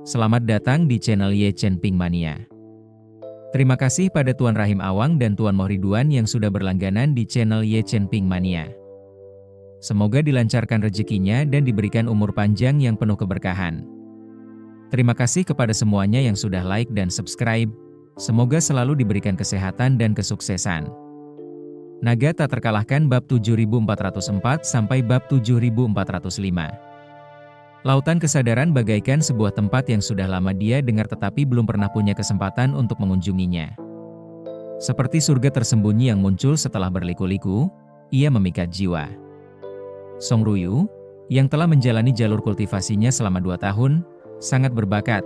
Selamat datang di channel Ye Chen Ping Mania. Terima kasih pada Tuan Rahim Awang dan Tuan Mohriduan yang sudah berlangganan di channel Ye Chen Ping Mania. Semoga dilancarkan rezekinya dan diberikan umur panjang yang penuh keberkahan. Terima kasih kepada semuanya yang sudah like dan subscribe. Semoga selalu diberikan kesehatan dan kesuksesan. Naga tak terkalahkan bab 7404 sampai bab 7405. Lautan kesadaran bagaikan sebuah tempat yang sudah lama dia dengar tetapi belum pernah punya kesempatan untuk mengunjunginya. Seperti surga tersembunyi yang muncul setelah berliku-liku, ia memikat jiwa. Song Ruyu, yang telah menjalani jalur kultivasinya selama 2 tahun, sangat berbakat.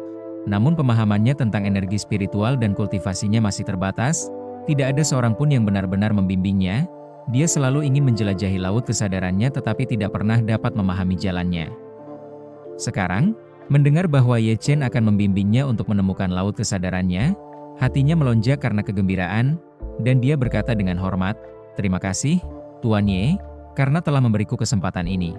Namun pemahamannya tentang energi spiritual dan kultivasinya masih terbatas, tidak ada seorang pun yang benar-benar membimbingnya. Dia selalu ingin menjelajahi laut kesadarannya tetapi tidak pernah dapat memahami jalannya. Sekarang, mendengar bahwa Ye Chen akan membimbingnya untuk menemukan laut kesadarannya, hatinya melonjak karena kegembiraan, dan dia berkata dengan hormat, "Terima kasih, Tuan Ye, karena telah memberiku kesempatan ini."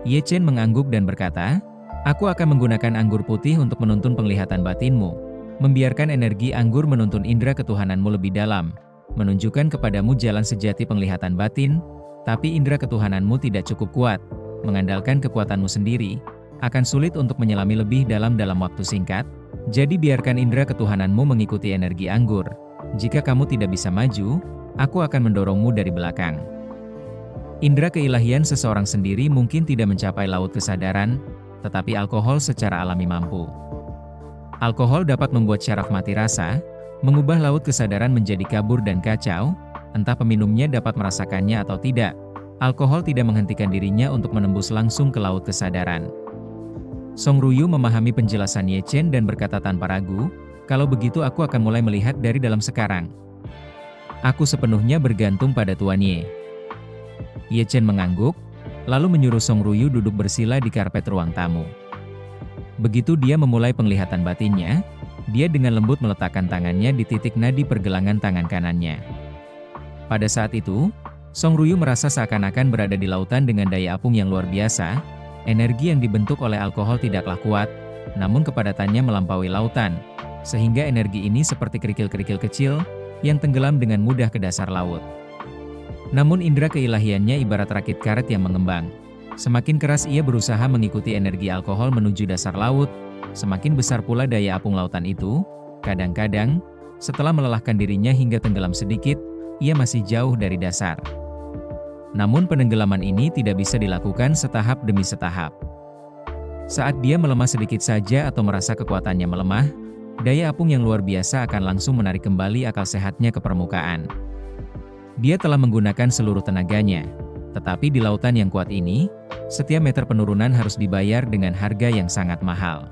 Ye Chen mengangguk dan berkata, "Aku akan menggunakan anggur putih untuk menuntun penglihatan batinmu, membiarkan energi anggur menuntun indera ketuhananmu lebih dalam, menunjukkan kepadamu jalan sejati penglihatan batin, tapi indera ketuhananmu tidak cukup kuat. Mengandalkan kekuatanmu sendiri, akan sulit untuk menyelami lebih dalam waktu singkat, jadi biarkan indera ketuhananmu mengikuti energi anggur. Jika kamu tidak bisa maju, aku akan mendorongmu dari belakang." Indera keilahian seseorang sendiri mungkin tidak mencapai laut kesadaran, tetapi alkohol secara alami mampu. Alkohol dapat membuat syaraf mati rasa, mengubah laut kesadaran menjadi kabur dan kacau, entah peminumnya dapat merasakannya atau tidak. Alkohol tidak menghentikan dirinya untuk menembus langsung ke laut kesadaran. Song Ruyu memahami penjelasan Ye Chen dan berkata tanpa ragu, "Kalau begitu aku akan mulai melihat dari dalam sekarang. Aku sepenuhnya bergantung pada Tuan Ye." Ye Chen mengangguk, lalu menyuruh Song Ruyu duduk bersila di karpet ruang tamu. Begitu dia memulai penglihatan batinnya, dia dengan lembut meletakkan tangannya di titik nadi pergelangan tangan kanannya. Pada saat itu, Song Ruyu merasa seakan-akan berada di lautan dengan daya apung yang luar biasa. Energi yang dibentuk oleh alkohol tidaklah kuat, namun kepadatannya melampaui lautan, sehingga energi ini seperti kerikil-kerikil kecil yang tenggelam dengan mudah ke dasar laut. Namun indera keilahiannya ibarat rakit karet yang mengembang. Semakin keras ia berusaha mengikuti energi alkohol menuju dasar laut, semakin besar pula daya apung lautan itu. Kadang-kadang, setelah melelahkan dirinya hingga tenggelam sedikit, ia masih jauh dari dasar. Namun penenggelaman ini tidak bisa dilakukan setahap demi setahap. Saat dia melemah sedikit saja atau merasa kekuatannya melemah, daya apung yang luar biasa akan langsung menarik kembali akal sehatnya ke permukaan. Dia telah menggunakan seluruh tenaganya, tetapi di lautan yang kuat ini, setiap meter penurunan harus dibayar dengan harga yang sangat mahal.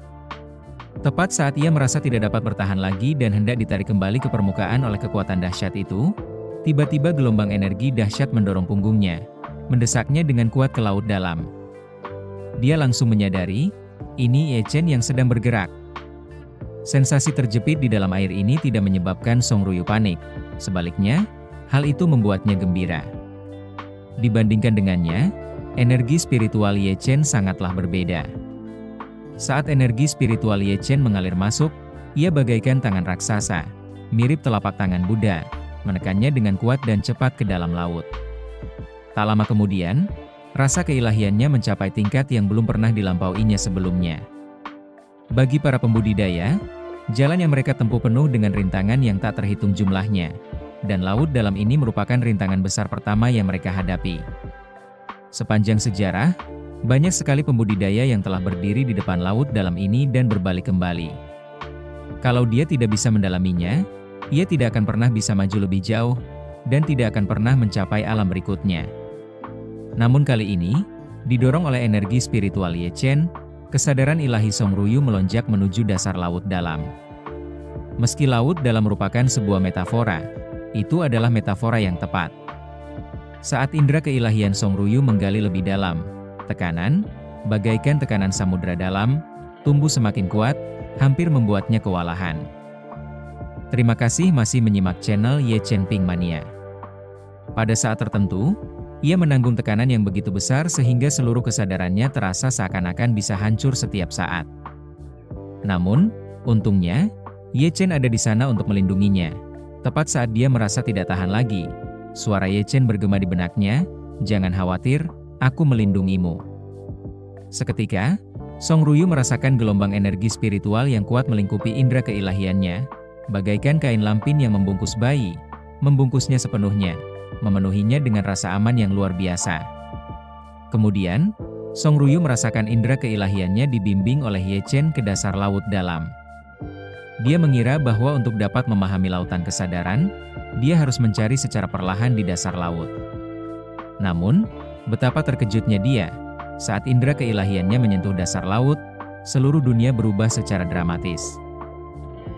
Tepat saat ia merasa tidak dapat bertahan lagi dan hendak ditarik kembali ke permukaan oleh kekuatan dahsyat itu, tiba-tiba gelombang energi dahsyat mendorong punggungnya, mendesaknya dengan kuat ke laut dalam. Dia langsung menyadari, ini Ye Chen yang sedang bergerak. Sensasi terjepit di dalam air ini tidak menyebabkan Song Ruyu panik, sebaliknya, hal itu membuatnya gembira. Dibandingkan dengannya, energi spiritual Ye Chen sangatlah berbeda. Saat energi spiritual Ye Chen mengalir masuk, ia bagaikan tangan raksasa, mirip telapak tangan Buddha, menekannya dengan kuat dan cepat ke dalam laut. Tak lama kemudian, rasa keilahiannya mencapai tingkat yang belum pernah dilampauinya sebelumnya. Bagi para pembudidaya, jalan yang mereka tempuh penuh dengan rintangan yang tak terhitung jumlahnya, dan laut dalam ini merupakan rintangan besar pertama yang mereka hadapi. Sepanjang sejarah, banyak sekali pembudidaya yang telah berdiri di depan laut dalam ini dan berbalik kembali. Kalau dia tidak bisa mendalaminya, ia tidak akan pernah bisa maju lebih jauh, dan tidak akan pernah mencapai alam berikutnya. Namun kali ini, didorong oleh energi spiritual Ye Chen, kesadaran ilahi Song Ruyu melonjak menuju dasar laut dalam. Meski laut dalam merupakan sebuah metafora, itu adalah metafora yang tepat. Saat indera keilahian Song Ruyu menggali lebih dalam, tekanan, bagaikan tekanan samudra dalam, tumbuh semakin kuat, hampir membuatnya kewalahan. Terima kasih masih menyimak channel Ye Chen Ping Mania. Pada saat tertentu, ia menanggung tekanan yang begitu besar sehingga seluruh kesadarannya terasa seakan-akan bisa hancur setiap saat. Namun, untungnya, Ye Chen ada di sana untuk melindunginya. Tepat saat dia merasa tidak tahan lagi, suara Ye Chen bergema di benaknya, "Jangan khawatir, aku melindungimu." Seketika, Song Ruyu merasakan gelombang energi spiritual yang kuat melingkupi indera keilahiannya, bagaikan kain lampin yang membungkus bayi, membungkusnya sepenuhnya, memenuhinya dengan rasa aman yang luar biasa. Kemudian, Song Ruyu merasakan indera keilahiannya dibimbing oleh Ye Chen ke dasar laut dalam. Dia mengira bahwa untuk dapat memahami lautan kesadaran, dia harus mencari secara perlahan di dasar laut. Namun, betapa terkejutnya dia, saat indera keilahiannya menyentuh dasar laut, seluruh dunia berubah secara dramatis.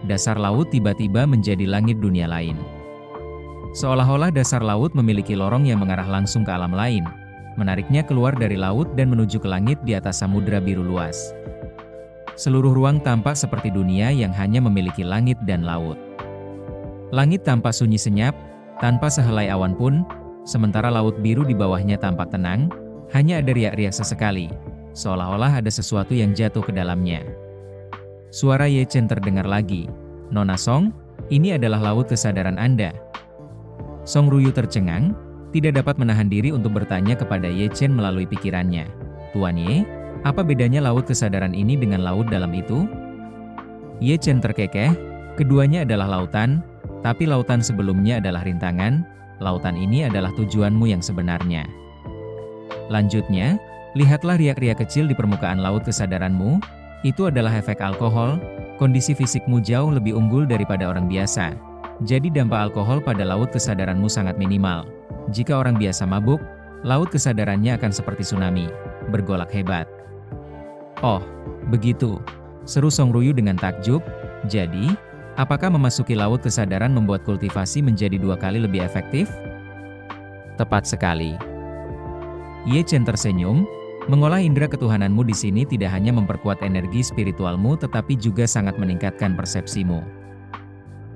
Dasar laut tiba-tiba menjadi langit dunia lain. Seolah-olah dasar laut memiliki lorong yang mengarah langsung ke alam lain, menariknya keluar dari laut dan menuju ke langit di atas samudera biru luas. Seluruh ruang tampak seperti dunia yang hanya memiliki langit dan laut. Langit tampak sunyi senyap, tanpa sehelai awan pun, sementara laut biru di bawahnya tampak tenang, hanya ada riak-riak sesekali, seolah-olah ada sesuatu yang jatuh ke dalamnya. Suara Ye Chen terdengar lagi, "Nona Song, ini adalah laut kesadaran Anda." Song Ruyu tercengang, tidak dapat menahan diri untuk bertanya kepada Ye Chen melalui pikirannya, "Tuan Ye, apa bedanya laut kesadaran ini dengan laut dalam itu?" Ye Chen terkekeh, "Keduanya adalah lautan, tapi lautan sebelumnya adalah rintangan, lautan ini adalah tujuanmu yang sebenarnya." Lanjutnya, lihatlah riak-riak kecil di permukaan laut kesadaranmu, itu adalah efek alkohol, kondisi fisikmu jauh lebih unggul daripada orang biasa. Jadi dampak alkohol pada laut kesadaranmu sangat minimal. Jika orang biasa mabuk, laut kesadarannya akan seperti tsunami, bergolak hebat. "Oh, begitu," seru Song Ruyu dengan takjub. "Jadi, apakah memasuki laut kesadaran membuat kultivasi menjadi 2 kali lebih efektif?" "Tepat sekali." Ye Chen tersenyum, "Mengolah indera ketuhananmu di sini tidak hanya memperkuat energi spiritualmu tetapi juga sangat meningkatkan persepsimu."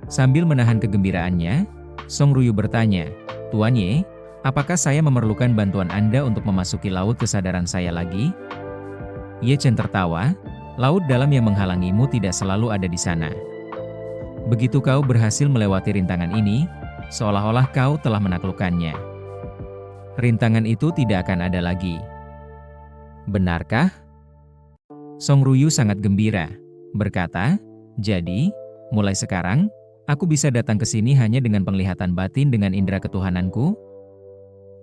Sambil menahan kegembiraannya, Song Ruyu bertanya, "Tuan Ye, apakah saya memerlukan bantuan Anda untuk memasuki laut kesadaran saya lagi?" Ye Chen tertawa, "Laut dalam yang menghalangimu tidak selalu ada di sana. Begitu kau berhasil melewati rintangan ini, seolah-olah kau telah menaklukkannya. Rintangan itu tidak akan ada lagi." "Benarkah?" Song Ruyu sangat gembira, berkata, "Jadi, mulai sekarang, aku bisa datang ke sini hanya dengan penglihatan batin dengan indera ketuhananku?"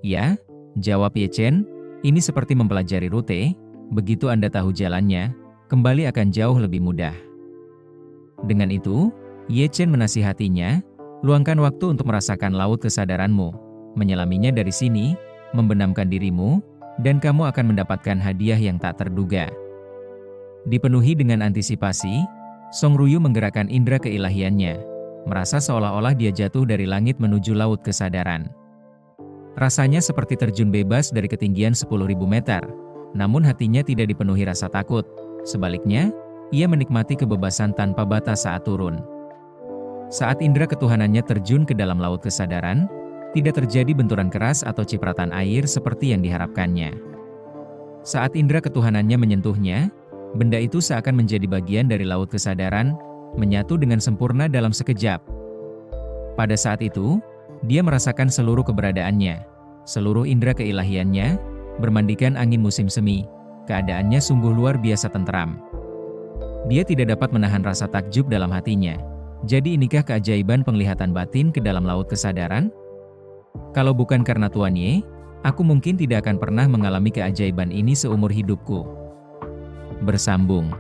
"Ya," jawab Ye Chen, "ini seperti mempelajari rute. Begitu Anda tahu jalannya, kembali akan jauh lebih mudah." Dengan itu, Ye Chen menasihatinya, "Luangkan waktu untuk merasakan laut kesadaranmu, menyelaminya dari sini, membenamkan dirimu, dan kamu akan mendapatkan hadiah yang tak terduga." Dipenuhi dengan antisipasi, Song Ruyu menggerakkan indera keilahiannya, merasa seolah-olah dia jatuh dari langit menuju laut kesadaran. Rasanya seperti terjun bebas dari ketinggian 10.000 meter, namun hatinya tidak dipenuhi rasa takut. Sebaliknya, ia menikmati kebebasan tanpa batas saat turun. Saat indera ketuhanannya terjun ke dalam laut kesadaran, tidak terjadi benturan keras atau cipratan air seperti yang diharapkannya. Saat indera ketuhanannya menyentuhnya, benda itu seakan menjadi bagian dari laut kesadaran, menyatu dengan sempurna dalam sekejap. Pada saat itu, dia merasakan seluruh keberadaannya, seluruh indera keilahiannya, bermandikan angin musim semi. Keadaannya sungguh luar biasa tentram. Dia tidak dapat menahan rasa takjub dalam hatinya. Jadi inikah keajaiban penglihatan batin ke dalam laut kesadaran? Kalau bukan karena Tuan Ye, aku mungkin tidak akan pernah mengalami keajaiban ini seumur hidupku. Bersambung.